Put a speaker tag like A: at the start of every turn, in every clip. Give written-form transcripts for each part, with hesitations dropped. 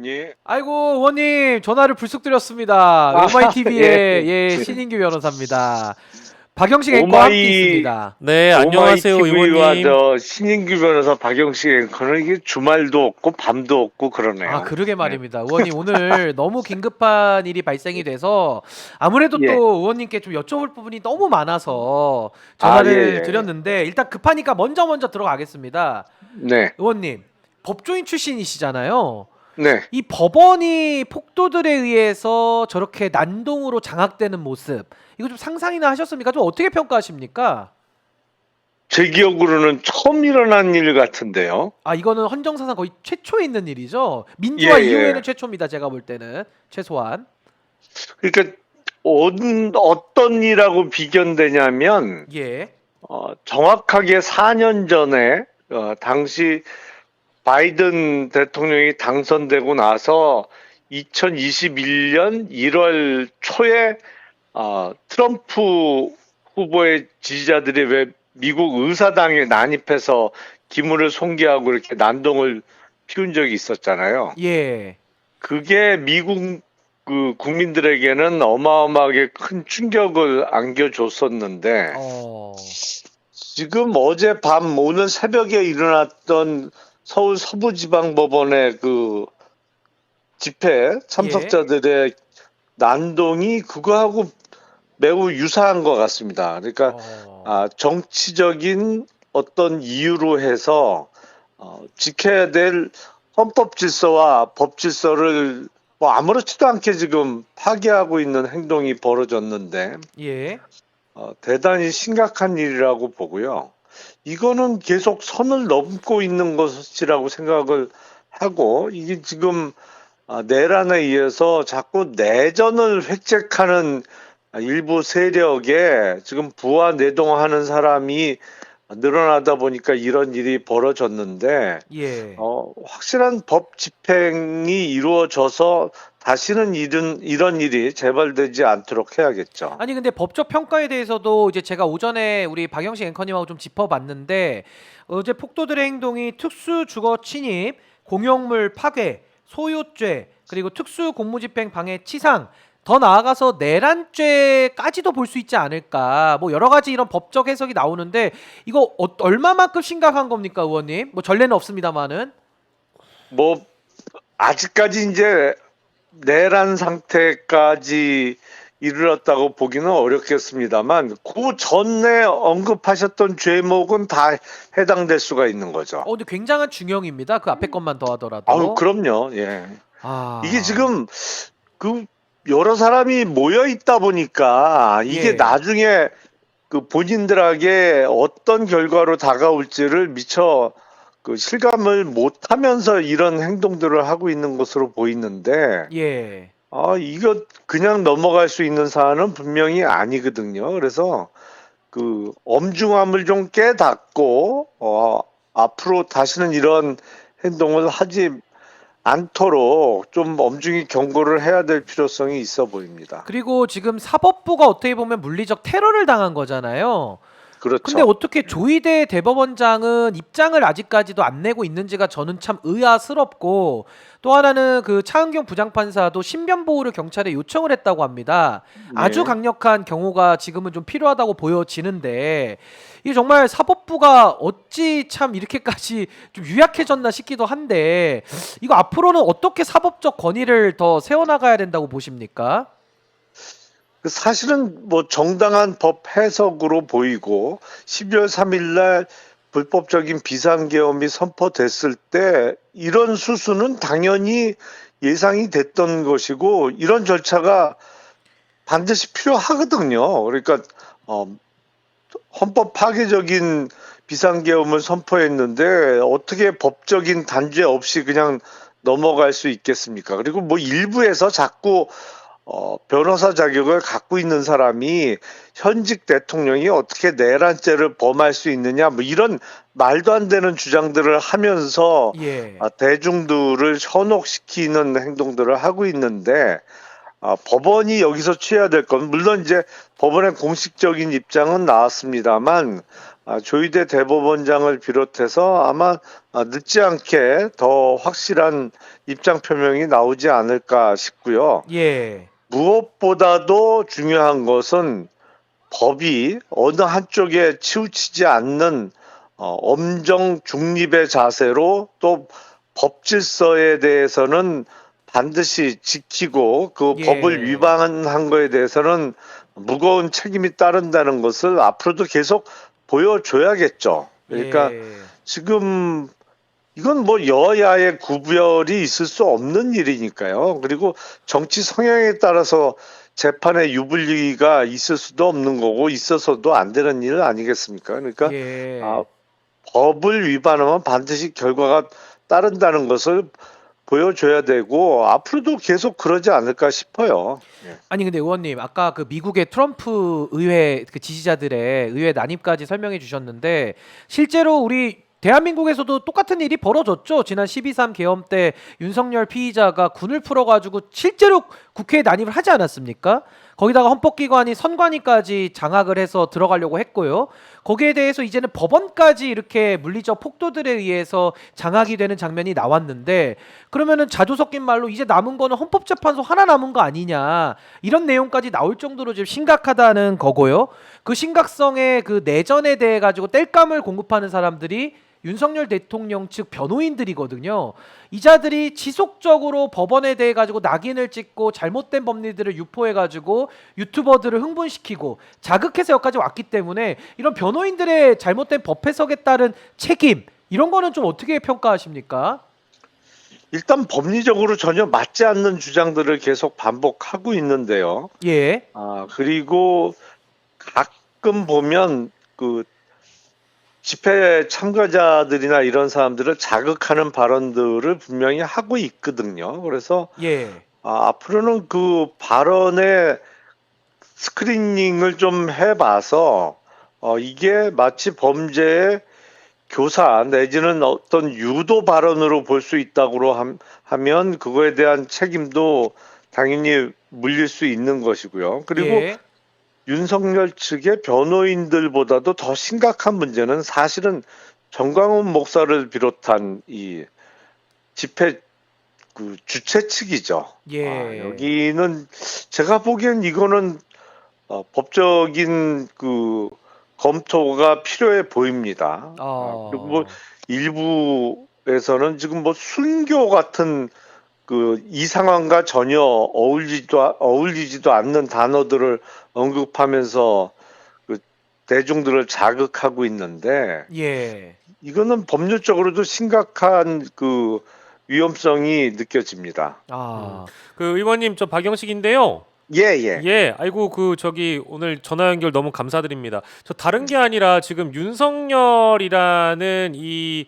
A: 예.
B: 아이고, 의원님, 전화를 불쑥 드렸습니다. 오마이
A: 예.
B: TV의 신인규 변호사입니다. 박영식 앵커와 함께
A: 오마이,
B: 있습니다.
C: 네,
A: 오마이
C: 안녕하세요,
A: TV와
C: 의원님.
A: 신인규 변호사 박영식 앵커는 이게 주말도 없고 밤도 없고
B: 아,
A: 그러네요.
B: 그러게
A: 네.
B: 말입니다. 의원님, 오늘 너무 긴급한 일이 발생이 돼서 아무래도
A: 예.
B: 또 의원님께 좀 여쭤볼 부분이 너무 많아서
A: 아, 예,
B: 전화를
A: 예.
B: 드렸는데 일단 급하니까 먼저 들어가겠습니다.
A: 네.
B: 의원님, 법조인 출신이시잖아요.
A: 네.
B: 이 법원이 폭도들에 의해서 저렇게 난동으로 장악되는 모습, 이거 좀 상상이나 하셨습니까? 좀 어떻게 평가하십니까?
A: 제 기억으로는 처음 일어난 일 같은데요.
B: 아, 이거는 헌정사상 거의 최초에 있는 일이죠.
A: 예,
B: 민주화 이후에는
A: 예.
B: 최초입니다. 제가 볼 때는 최소한.
A: 그러니까 어떤 일하고 비견되냐면
B: 예,
A: 정확하게 4년 전에 당시 바이든 대통령이 당선되고 나서 2021년 1월 초에 트럼프 후보의 지지자들이 왜 미국 의사당에 난입해서 기물을 손괴하고 이렇게 난동을 피운 적이 있었잖아요.
B: 예,
A: 그게 미국 그 국민들에게는 어마어마하게 큰 충격을 안겨줬었는데
B: 어,
A: 지금 어젯밤 오늘 새벽에 일어났던 서울 서부지방법원의 그 집회 참석자들의 난동이 그거하고 매우 유사한 것 같습니다. 그러니까 정치적인 어떤 이유로 해서 지켜야 될 헌법 질서와 법 질서를 뭐 아무렇지도 않게 지금 파괴하고 있는 행동이 벌어졌는데
B: 예,
A: 대단히 심각한 일이라고 보고요. 이거는 계속 선을 넘고 있는 것이라고 생각을 하고 이게 지금 내란에 의해서 자꾸 내전을 획책하는 일부 세력에 지금 부하 내동하는 사람이 늘어나다 보니까 이런 일이 벌어졌는데
B: 예.
A: 확실한 법 집행이 이루어져서 다시는 이런 일이 재발되지 않도록 해야겠죠.
B: 아니 근데 법적 평가에 대해서도 이제 제가 오전에 우리 박영식 앵커님하고 좀 짚어봤는데 어제 폭도들의 행동이 특수 주거 침입, 공용물 파괴, 소유죄, 그리고 특수 공무집행 방해 치상, 더 나아가서 내란죄까지도 볼 수 있지 않을까. 뭐 여러 가지 이런 법적 해석이 나오는데 이거 얼마만큼 심각한 겁니까, 의원님? 뭐 전례는 없습니다만은.
A: 뭐 아직까지 이제 내란 상태까지 이르렀다고 보기는 어렵겠습니다만 그 전에 언급하셨던 죄목은 다 해당될 수가 있는 거죠.
B: 근데 굉장한 중형입니다. 그 앞에 것만 더하더라도.
A: 아우 그럼요. 예.
B: 아.
A: 이게 지금 그 여러 사람이 모여 있다 보니까 이게
B: 예.
A: 나중에 그 본인들에게 어떤 결과로 다가올지를 미처 그 실감을 못 하면서 이런 행동들을 하고 있는 것으로 보이는데
B: 예.
A: 이거 그냥 넘어갈 수 있는 사안은 분명히 아니거든요. 그래서 그 엄중함을 좀 깨닫고 앞으로 다시는 이런 행동을 하지 않도록 좀 엄중히 경고를 해야 될 필요성이 있어 보입니다.
B: 그리고 지금 사법부가 어떻게 보면 물리적 테러를 당한 거잖아요.
A: 그렇죠.
B: 근데 어떻게 조희대 대법원장은 입장을 아직까지도 안 내고 있는지가 저는 참 의아스럽고, 또 하나는 그 차은경 부장판사도 신변 보호를 경찰에 요청을 했다고 합니다. 아주
A: 네.
B: 강력한 경호가 지금은 좀 필요하다고 보여지는데 이게 정말 사법부가 어찌 참 이렇게까지 좀 유약해졌나 싶기도 한데, 이거 앞으로는 어떻게 사법적 권위를 더 세워나가야 된다고 보십니까?
A: 사실은 뭐 정당한 법 해석으로 보이고 12월 3일 날 불법적인 비상계엄이 선포됐을 때 이런 수순은 당연히 예상이 됐던 것이고 이런 절차가 반드시 필요하거든요. 그러니까 헌법 파괴적인 비상계엄을 선포했는데 어떻게 법적인 단죄 없이 그냥 넘어갈 수 있겠습니까? 그리고 뭐 일부에서 자꾸 변호사 자격을 갖고 있는 사람이 현직 대통령이 어떻게 내란죄를 범할 수 있느냐 뭐 이런 말도 안 되는 주장들을 하면서
B: 예.
A: 대중들을 현혹시키는 행동들을 하고 있는데 법원이 여기서 취해야 될 건 물론 이제 법원의 공식적인 입장은 나왔습니다만 조희대 대법원장을 비롯해서 아마 늦지 않게 더 확실한 입장 표명이 나오지 않을까 싶고요.
B: 예.
A: 무엇보다도 중요한 것은 법이 어느 한쪽에 치우치지 않는 엄정 중립의 자세로 또 법 질서에 대해서는 반드시 지키고 그
B: 예.
A: 법을 위반한 거에 대해서는 무거운 책임이 따른다는 것을 앞으로도 계속 보여줘야겠죠. 그러니까
B: 예.
A: 지금 이건 뭐 여야의 구별이 있을 수 없는 일이니까요. 그리고 정치 성향에 따라서 재판에 유불리가 있을 수도 없는 거고 있어서도 안 되는 일 아니겠습니까? 그러니까
B: 예.
A: 법을 위반하면 반드시 결과가 따른다는 것을 보여줘야 되고 앞으로도 계속 그러지 않을까 싶어요. 예.
B: 아니 근데 의원님 아까 그 미국의 트럼프 의회 그 지지자들의 의회 난입까지 설명해 주셨는데 실제로 우리 대한민국에서도 똑같은 일이 벌어졌죠. 지난 12.3 계엄 때 윤석열 피의자가 군을 풀어가지고 실제로 국회에 난입을 하지 않았습니까? 거기다가 헌법기관이 선관위까지 장악을 해서 들어가려고 했고요. 거기에 대해서 이제는 법원까지 이렇게 물리적 폭도들에 의해서 장악이 되는 장면이 나왔는데 그러면은 자조 섞인 말로 이제 남은 거는 헌법재판소 하나 남은 거 아니냐 이런 내용까지 나올 정도로 지금 심각하다는 거고요. 그 심각성의 그 내전에 대해 가지고 땔감을 공급하는 사람들이 윤석열 대통령 측 변호인들이거든요. 이자들이 지속적으로 법원에 대해 가지고 낙인을 찍고 잘못된 법리들을 유포해 가지고 유튜버들을 흥분시키고 자극해서 여기까지 왔기 때문에 이런 변호인들의 잘못된 법 해석에 따른 책임 이런 거는 좀 어떻게 평가하십니까?
A: 일단 법리적으로 전혀 맞지 않는 주장들을 계속 반복하고 있는데요.
B: 예.
A: 그리고 가끔 보면 그 집회 참가자들이나 이런 사람들을 자극하는 발언들을 분명히 하고 있거든요. 그래서
B: 예.
A: 앞으로는 그 발언의 스크리닝을 좀 해봐서 이게 마치 범죄의 교사 내지는 어떤 유도 발언으로 볼 수 있다고 하면 그거에 대한 책임도 당연히 물릴 수 있는 것이고요. 그리고
B: 예.
A: 윤석열 측의 변호인들보다도 더 심각한 문제는 사실은 정광훈 목사를 비롯한 이 집회 그 주최 측이죠.
B: 예.
A: 여기는 제가 보기엔 이거는 법적인 그 검토가 필요해 보입니다. 그리고 뭐 일부에서는 지금 뭐 순교 같은 그 이 상황과 전혀 어울리지도 않는 단어들을 언급하면서 그 대중들을 자극하고 있는데
B: 예.
A: 이거는 법률적으로도 심각한 그 위험성이 느껴집니다.
C: 그 의원님 저 박영식인데요.
A: 예, 예.
C: 예, 아이고 그 저기 오늘 전화 연결 너무 감사드립니다. 저 다른 게 아니라 지금 윤석열이라는 이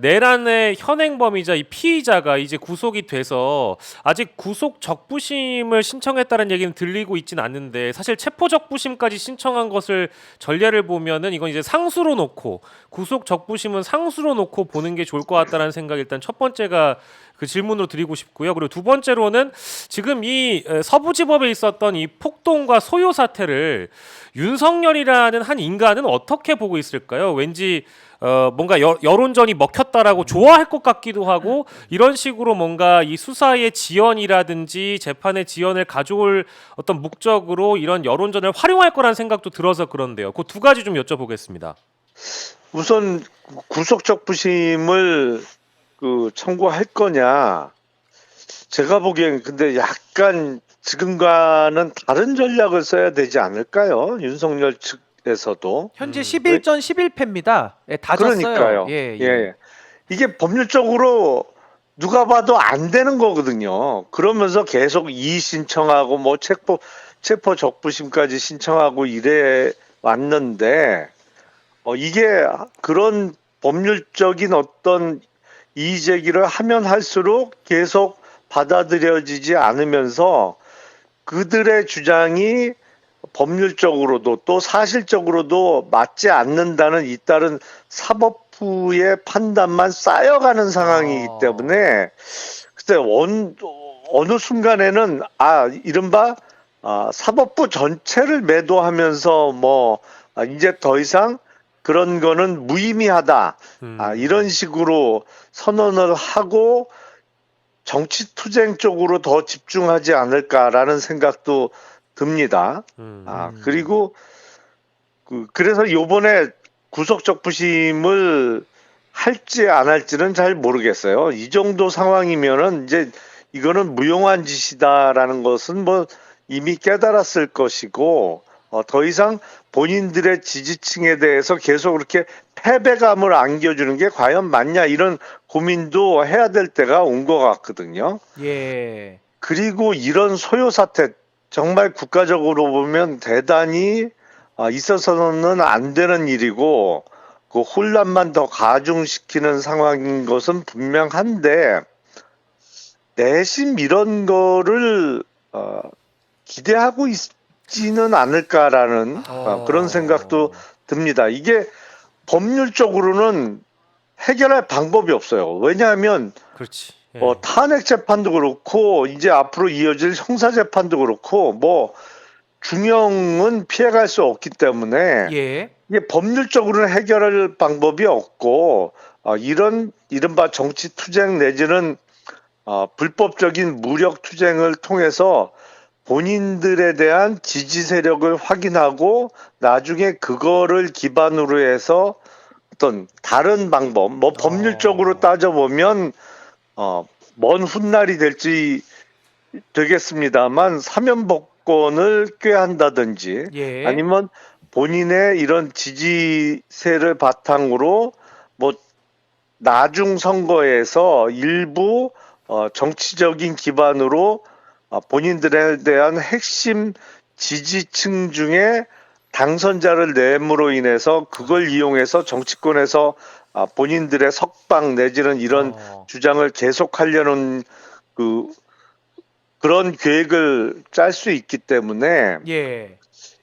C: 내란의 현행범이자 이 피의자가 이제 구속이 돼서 아직 구속 적부심을 신청했다는 얘기는 들리고 있진 않는데 사실 체포 적부심까지 신청한 것을 전례를 보면은 이건 이제 상수로 놓고 구속 적부심은 상수로 놓고 보는 게 좋을 것 같다는 생각이 일단 첫 번째가 그 질문으로 드리고 싶고요. 그리고 두 번째로는 지금 이 서부지법에 있었던 이 폭동과 소요 사태를 윤석열이라는 한 인간은 어떻게 보고 있을까요? 왠지 뭔가 여론전이 먹혔다라고 좋아할 것 같기도 하고 이런 식으로 뭔가 이 수사의 지연이라든지 재판의 지연을 가져올 어떤 목적으로 이런 여론전을 활용할 거라는 생각도 들어서 그런데요. 그 두 가지 좀 여쭤보겠습니다.
A: 우선 구속적부심을 그 청구할 거냐? 제가 보기엔 근데 약간 지금과는 다른 전략을 써야 되지 않을까요? 윤석열 측에서도.
B: 현재 11전 11패입니다. 예, 다 졌어요.
A: 그러니까요.
B: 예.
A: 이게 법률적으로 누가 봐도 안 되는 거거든요. 그러면서 계속 이의 신청하고 뭐 체포 적부심까지 신청하고 이래 왔는데 이게 그런 법률적인 어떤 이의 제기를 하면 할수록 계속 받아들여지지 않으면서 그들의 주장이 법률적으로도 또 사실적으로도 맞지 않는다는 잇따른 사법부의 판단만 쌓여가는 상황이기 때문에 그때 어느 순간에는 이른바 사법부 전체를 매도하면서 이제 더 이상 그런 거는 무의미하다. 이런 식으로 선언을 하고 정치 투쟁 쪽으로 더 집중하지 않을까라는 생각도 듭니다. 그리고 그래서 요번에 구속적 부심을 할지 안 할지는 잘 모르겠어요. 이 정도 상황이면은 이제 이거는 무용한 짓이다라는 것은 뭐 이미 깨달았을 것이고, 더 이상 본인들의 지지층에 대해서 계속 그렇게 패배감을 안겨주는 게 과연 맞냐, 이런 고민도 해야 될 때가 온 것 같거든요.
B: 예.
A: 그리고 이런 소요 사태, 정말 국가적으로 보면 대단히 있어서는 안 되는 일이고, 그 혼란만 더 가중시키는 상황인 것은 분명한데, 내심 이런 거를 기대하고 있지는 않을까라는 그런 생각도 듭니다. 이게 법률적으로는 해결할 방법이 없어요. 왜냐하면
C: 그렇지. 예.
A: 탄핵 재판도 그렇고 이제 앞으로 이어질 형사 재판도 그렇고 뭐 중형은 피해갈 수 없기 때문에
B: 예.
A: 이게 법률적으로는 해결할 방법이 없고, 이런 이른바 정치 투쟁 내지는 불법적인 무력 투쟁을 통해서 본인들에 대한 지지 세력을 확인하고 나중에 그거를 기반으로 해서 어떤 다른 방법, 뭐 법률적으로 따져보면 먼 훗날이 될지 되겠습니다만 사면복권을 꾀한다든지
B: 예.
A: 아니면 본인의 이런 지지세를 바탕으로 뭐 나중 선거에서 일부 정치적인 기반으로 본인들에 대한 핵심 지지층 중에 당선자를 내므로 인해서 그걸 이용해서 정치권에서 본인들의 석방 내지는 이런 주장을 계속하려는 그런 계획을 짤 수 있기 때문에
B: 예.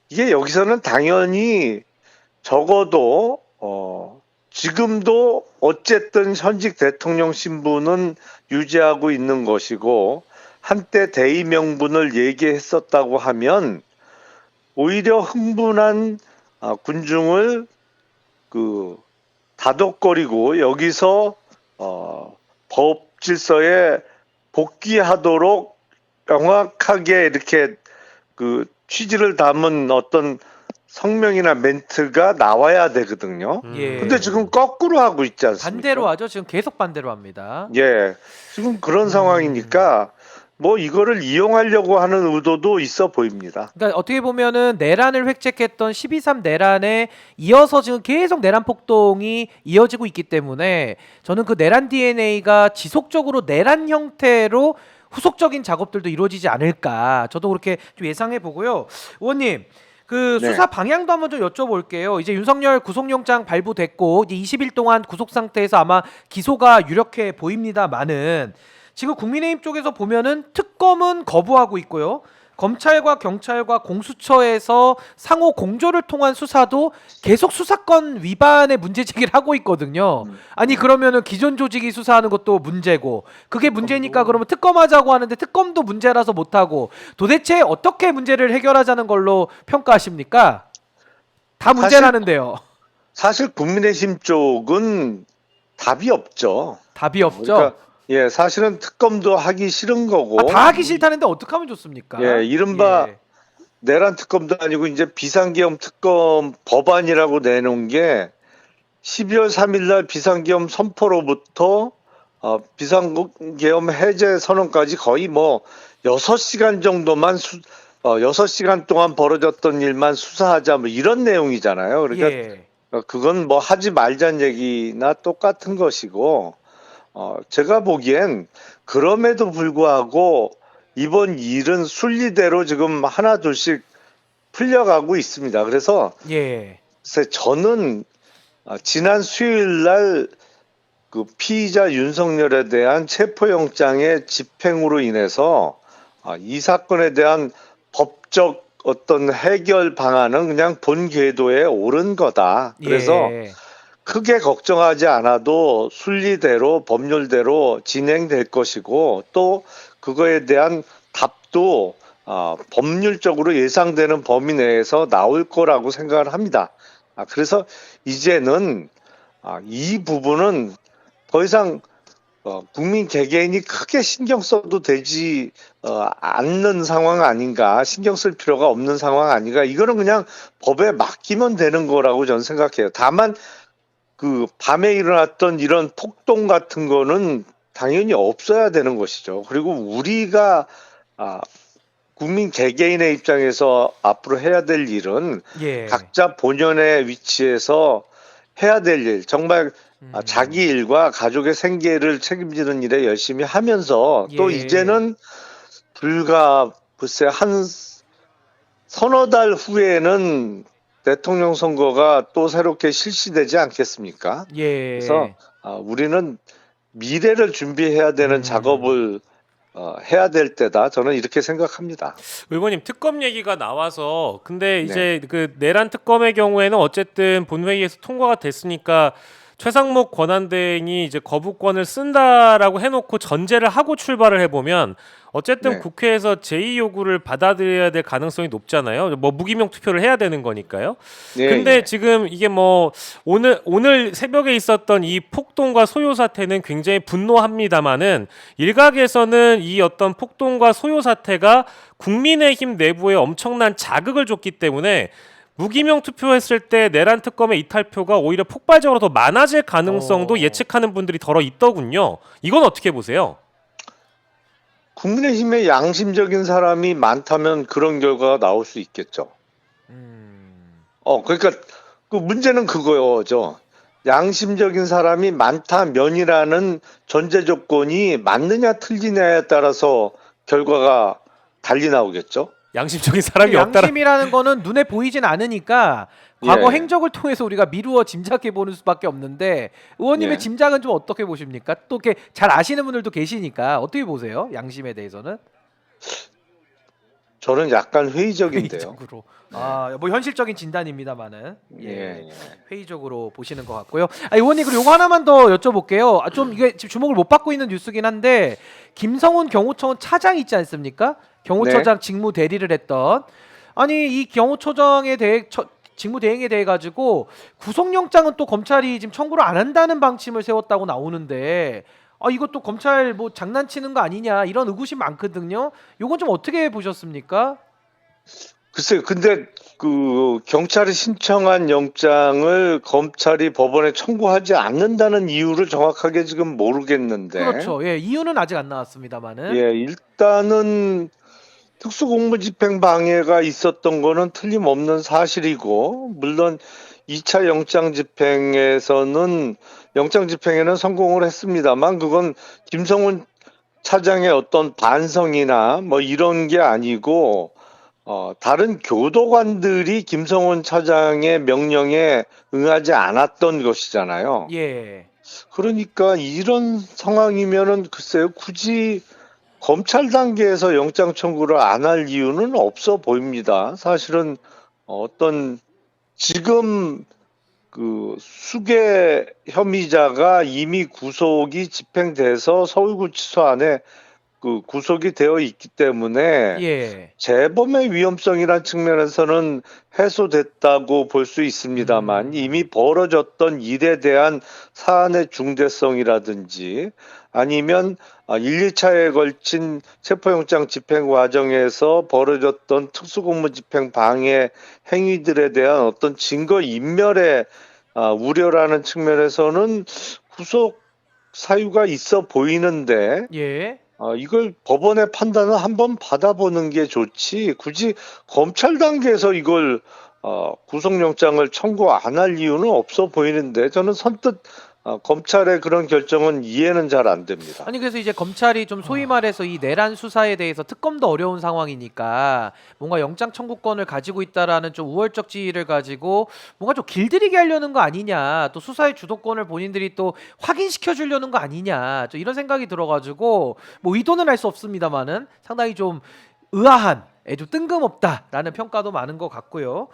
A: 이게 여기서는 당연히 적어도 지금도 어쨌든 현직 대통령 신분은 유지하고 있는 것이고 한때 대의 명분을 얘기했었다고 하면 오히려 흥분한 군중을 다독거리고 여기서 법 질서에 복귀하도록 명확하게 이렇게 취지를 담은 어떤 성명이나 멘트가 나와야 되거든요.
B: 예.
A: 근데 지금 거꾸로 하고 있지 않습니까?
B: 반대로 하죠. 지금 계속 반대로 합니다.
A: 예. 지금 그런 상황이니까 뭐 이거를 이용하려고 하는 의도도 있어 보입니다.
B: 그러니까 어떻게 보면은 내란을 획책했던 12.3 내란에 이어서 지금 계속 내란 폭동이 이어지고 있기 때문에 저는 그 내란 DNA가 지속적으로 내란 형태로 후속적인 작업들도 이루어지지 않을까 저도 그렇게 좀 예상해 보고요. 의원님 그
A: 네.
B: 수사 방향도 한번 좀 여쭤볼게요. 이제 윤석열 구속영장 발부됐고 이제 20일 동안 구속 상태에서 아마 기소가 유력해 보입니다만은 지금 국민의힘 쪽에서 보면은 특검은 거부하고 있고요. 검찰과 경찰과 공수처에서 상호 공조를 통한 수사도 계속 수사권 위반의 문제 제기를 하고 있거든요. 아니 그러면은 기존 조직이 수사하는 것도 문제고 그게 문제니까 그러면 특검하자고 하는데 특검도 문제라서 못하고 도대체 어떻게 문제를 해결하자는 걸로 평가하십니까? 다 문제라는데요.
A: 사실 국민의힘 쪽은 답이 없죠.
B: 답이 없죠.
A: 그러니까 예, 사실은 특검도 하기 싫은 거고.
B: 다 하기 싫다는데 어떻게 하면 좋습니까?
A: 예, 이른바
B: 예.
A: 내란 특검도 아니고 이제 비상계엄 특검 법안이라고 내놓은 게 12월 3일 날 비상계엄 선포로부터 비상계엄 해제 선언까지 거의 뭐 6시간 정도만 6시간 동안 벌어졌던 일만 수사하자 뭐 이런 내용이잖아요. 그러니까
B: 예.
A: 그건 뭐 하지 말자는 얘기나 똑같은 것이고 제가 보기엔 그럼에도 불구하고 이번 일은 순리대로 지금 하나 둘씩 풀려가고 있습니다. 그래서
B: 예.
A: 저는 지난 수요일 날 그 피의자 윤석열에 대한 체포영장의 집행으로 인해서 이 사건에 대한 법적 어떤 해결 방안은 그냥 본 궤도에 오른 거다. 그래서
B: 예.
A: 크게 걱정하지 않아도 순리대로 법률대로 진행될 것이고 또 그거에 대한 답도 법률적으로 예상되는 범위 내에서 나올 거라고 생각을 합니다. 그래서 이제는 이 부분은 더 이상 국민 개개인이 크게 신경 써도 되지 않는 상황 아닌가, 신경 쓸 필요가 없는 상황 아닌가, 이거는 그냥 법에 맡기면 되는 거라고 저는 생각해요. 다만 그 밤에 일어났던 이런 폭동 같은 거는 당연히 없어야 되는 것이죠. 그리고 우리가 국민 개개인의 입장에서 앞으로 해야 될 일은
B: 예.
A: 각자 본연의 위치에서 해야 될 일, 정말 자기 일과 가족의 생계를 책임지는 일에 열심히 하면서 또
B: 예.
A: 이제는 불과 글쎄 한 서너 달 후에는 대통령 선거가 또 새롭게 실시되지 않겠습니까?
B: 예.
A: 그래서 우리는 미래를 준비해야 되는 작업을 해야 될 때다. 저는 이렇게 생각합니다.
C: 의원님 특검 얘기가 나와서 근데 이제 그 내란 특검의 경우에는 어쨌든 본회의에서 통과가 됐으니까 최상목 권한대행이 이제 거부권을 쓴다라고 해놓고 전제를 하고 출발을 해보면 어쨌든
A: 네.
C: 국회에서 제2 요구를 받아들여야 될 가능성이 높잖아요. 뭐 무기명 투표를 해야 되는 거니까요.
A: 예,
C: 근데
A: 예.
C: 지금 이게 뭐 오늘 새벽에 있었던 이 폭동과 소요 사태는 굉장히 분노합니다마는 일각에서는 이 어떤 폭동과 소요 사태가 국민의힘 내부에 엄청난 자극을 줬기 때문에 무기명 투표했을 때 내란 특검의 이탈표가 오히려 폭발적으로 더 많아질 가능성도 예측하는 분들이 더러 있더군요. 이건 어떻게 보세요?
A: 국민의힘에 양심적인 사람이 많다면 그런 결과가 나올 수 있겠죠. 그러니까 그 문제는 그거죠. 양심적인 사람이 많다면이라는 전제 조건이 맞느냐 틀리냐에 따라서 결과가 달리 나오겠죠.
C: 양심적인 사람이 없다라.
B: 양심이라는 거는 눈에 보이진 않으니까 과거
A: 예.
B: 행적을 통해서 우리가 미루어 짐작해 보는 수밖에 없는데 의원님의
A: 예.
B: 짐작은 좀 어떻게 보십니까? 또 이렇게 잘 아시는 분들도 계시니까 어떻게 보세요? 양심에 대해서는?
A: 저는 약간 회의적인데요.
B: 회의적으로. 뭐 현실적인 진단입니다만은
A: 예.
B: 회의적으로 보시는 것 같고요. 의원님 그리고 요거 하나만 더 여쭤볼게요. 좀 이게 지금 주목을 못 받고 있는 뉴스긴 한데 김성훈 경호처원 차장 있지 않습니까? 경호처장 직무 대리를 했던 이 경호처장에 대해 직무 대행에 대해 가지고 구속영장은 또 검찰이 지금 청구를 안 한다는 방침을 세웠다고 나오는데 이것도 검찰 뭐 장난치는 거 아니냐 이런 의구심 많거든요. 요건 좀 어떻게 보셨습니까?
A: 글쎄요, 근데 그 경찰이 신청한 영장을 검찰이 법원에 청구하지 않는다는 이유를 정확하게 지금 모르겠는데.
B: 그렇죠. 예, 이유는 아직 안 나왔습니다만은.
A: 예, 일단은 특수공무집행 방해가 있었던 거는 틀림없는 사실이고, 물론 2차 영장 집행에는 성공을 했습니다만, 그건 김성훈 차장의 어떤 반성이나 뭐 이런 게 아니고, 다른 교도관들이 김성훈 차장의 명령에 응하지 않았던 것이잖아요.
B: 예.
A: 그러니까 이런 상황이면은 글쎄요, 굳이 검찰 단계에서 영장 청구를 안 할 이유는 없어 보입니다. 사실은 어떤 지금 그 수괴 혐의자가 이미 구속이 집행돼서 서울구치소 안에 그 구속이 되어 있기 때문에
B: 예.
A: 재범의 위험성이란 측면에서는 해소됐다고 볼 수 있습니다만 이미 벌어졌던 일에 대한 사안의 중대성이라든지 아니면 1, 2차에 걸친 체포영장 집행 과정에서 벌어졌던 특수공무집행 방해 행위들에 대한 어떤 증거 인멸의 우려라는 측면에서는 구속 사유가 있어 보이는데
B: 예.
A: 이걸 법원의 판단을 한번 받아보는 게 좋지 굳이 검찰 단계에서 이걸 구속영장을 청구 안 할 이유는 없어 보이는데 저는 선뜻 검찰의 그런 결정은 이해는 잘 안 됩니다.
B: 그래서 이제 검찰이 좀 소위 말해서 이 내란 수사에 대해서 특검도 어려운 상황이니까 뭔가 영장 청구권을 가지고 있다라는 좀 우월적 지위를 가지고 뭔가 좀 길들이게 하려는 거 아니냐, 또 수사의 주도권을 본인들이 또 확인시켜 주려는 거 아니냐, 좀 이런 생각이 들어가지고 뭐 의도는 알 수 없습니다만은 상당히 좀 의아한, 좀 뜬금없다라는 평가도 많은 것 같고요.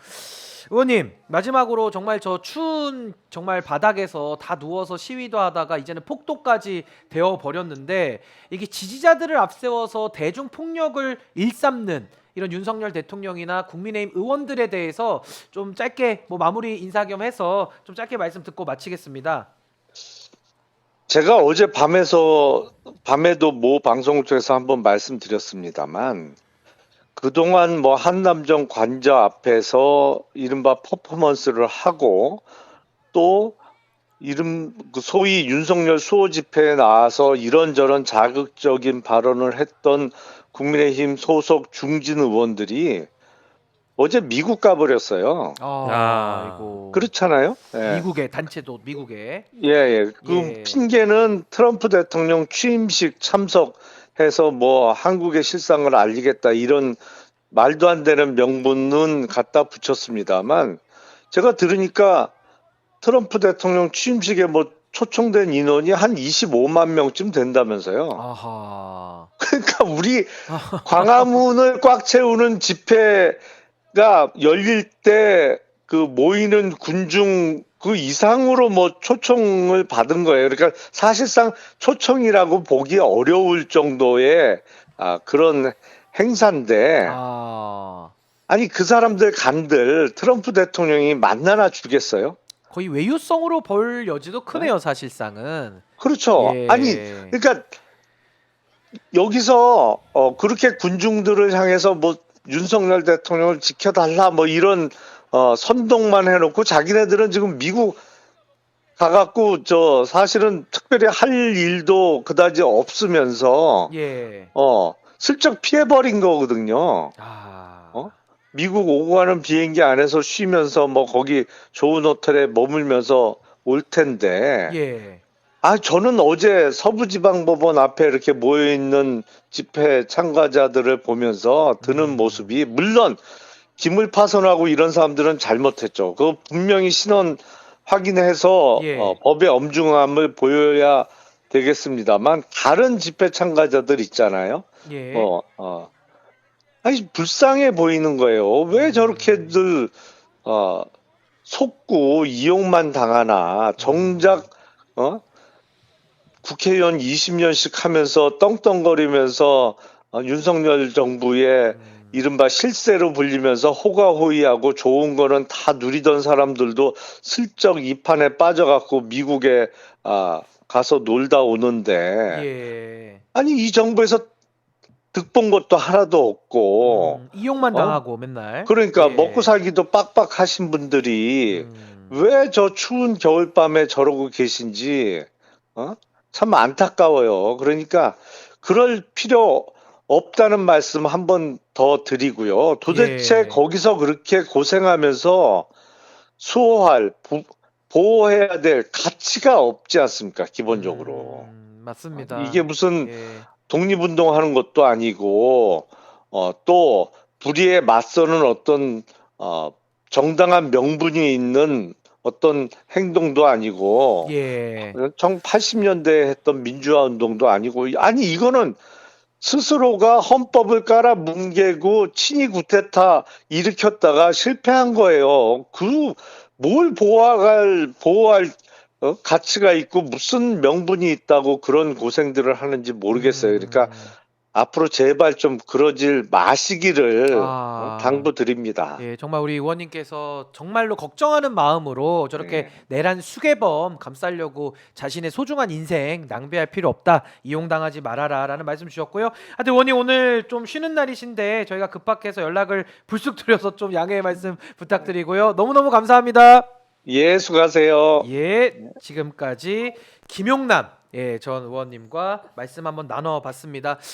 B: 의원님 마지막으로 정말 저 추운 정말 바닥에서 다 누워서 시위도 하다가 이제는 폭도까지 되어 버렸는데 이게 지지자들을 앞세워서 대중 폭력을 일삼는 이런 윤석열 대통령이나 국민의힘 의원들에 대해서 좀 짧게 뭐 마무리 인사 겸 해서 좀 짧게 말씀 듣고 마치겠습니다.
A: 제가 어제 밤에도 모 방송을 통해서 한번 말씀드렸습니다만 그동안 뭐 한남정 관저 앞에서 이른바 퍼포먼스를 하고 또 소위 윤석열 수호 집회에 나와서 이런저런 자극적인 발언을 했던 국민의힘 소속 중진 의원들이 어제 미국 가버렸어요.
B: 아이고.
A: 그렇잖아요. 예.
B: 미국의 단체도 미국의
A: 예. 그
B: 예.
A: 핑계는 트럼프 대통령 취임식 참석해서 뭐 한국의 실상을 알리겠다 이런 말도 안 되는 명분은 갖다 붙였습니다만 제가 들으니까 트럼프 대통령 취임식에 뭐 초청된 인원이 한 25만 명쯤 된다면서요.
B: 아하.
A: 그러니까 우리 광화문을 꽉 채우는 집회가 열릴 때 그 모이는 군중 그 이상으로 뭐 초청을 받은 거예요. 그러니까 사실상 초청이라고 보기 어려울 정도의 그런 행사인데 아니 그 사람들 간들 트럼프 대통령이 만나나 주겠어요?
B: 거의 외유성으로 볼 여지도 크네요, 사실상은.
A: 그렇죠.
B: 예.
A: 아니 그러니까 여기서 그렇게 군중들을 향해서 뭐 윤석열 대통령을 지켜달라 뭐 이런 선동만 해놓고 자기네들은 지금 미국 가갖고 저 사실은 특별히 할 일도 그다지 없으면서
B: 예.
A: 슬쩍 피해버린 거거든요. 미국 오고 가는 비행기 안에서 쉬면서 뭐 거기 좋은 호텔에 머물면서 올 텐데.
B: 예.
A: 저는 어제 서부지방법원 앞에 이렇게 모여있는 집회 참가자들을 보면서 드는 모습이, 물론 기물 파손하고 이런 사람들은 잘못했죠. 그 분명히 신원 확인해서
B: 예.
A: 법의 엄중함을 보여야 되겠습니다만 다른 집회 참가자들 있잖아요.
B: 예.
A: 아니 불쌍해 보이는 거예요. 왜 저렇게들 속고 이용만 당하나. 정작 국회의원 20년씩 하면서 떵떵거리면서 윤석열 정부의 이른바 실세로 불리면서 호가호위하고 좋은 거는 다 누리던 사람들도 슬쩍 이 판에 빠져갖고 미국에 가서 놀다 오는데
B: 예.
A: 아니 이 정부에서 득본 것도 하나도 없고
B: 이용만 당하고 맨날.
A: 그러니까
B: 예.
A: 먹고 살기도 빡빡하신 분들이 왜 저 추운 겨울밤에 저러고 계신지 참 안타까워요. 그러니까 그럴 필요 없다는 말씀 한 번 더 드리고요. 도대체
B: 예.
A: 거기서 그렇게 고생하면서 수호할 보호해야 될 가치가 없지 않습니까? 기본적으로.
B: 맞습니다.
A: 이게 무슨
B: 예.
A: 독립운동하는 것도 아니고 또 불의에 맞서는 어떤 정당한 명분이 있는 어떤 행동도 아니고
B: 예.
A: 80년대에 했던 민주화 운동도 아니고 아니 이거는 스스로가 헌법을 깔아 뭉개고 친위 구테타 일으켰다가 실패한 거예요. 그 뭘 보호할 가치가 있고 무슨 명분이 있다고 그런 고생들을 하는지 모르겠어요. 그러니까 앞으로 제발 좀 그러질 마시기를 당부드립니다.
B: 예, 정말 우리 의원님께서 정말로 걱정하는 마음으로 저렇게 내란 수괴범 감싸려고 자신의 소중한 인생 낭비할 필요 없다. 이용당하지 말아라라는 말씀 주셨고요. 하여튼 의원님 오늘 좀 쉬는 날이신데 저희가 급박해서 연락을 불쑥 드려서 좀 양해의 말씀 부탁드리고요. 너무너무 감사합니다.
A: 예, 수고하세요.
B: 예, 지금까지 김용남 전 의원님과 말씀 한번 나눠봤습니다.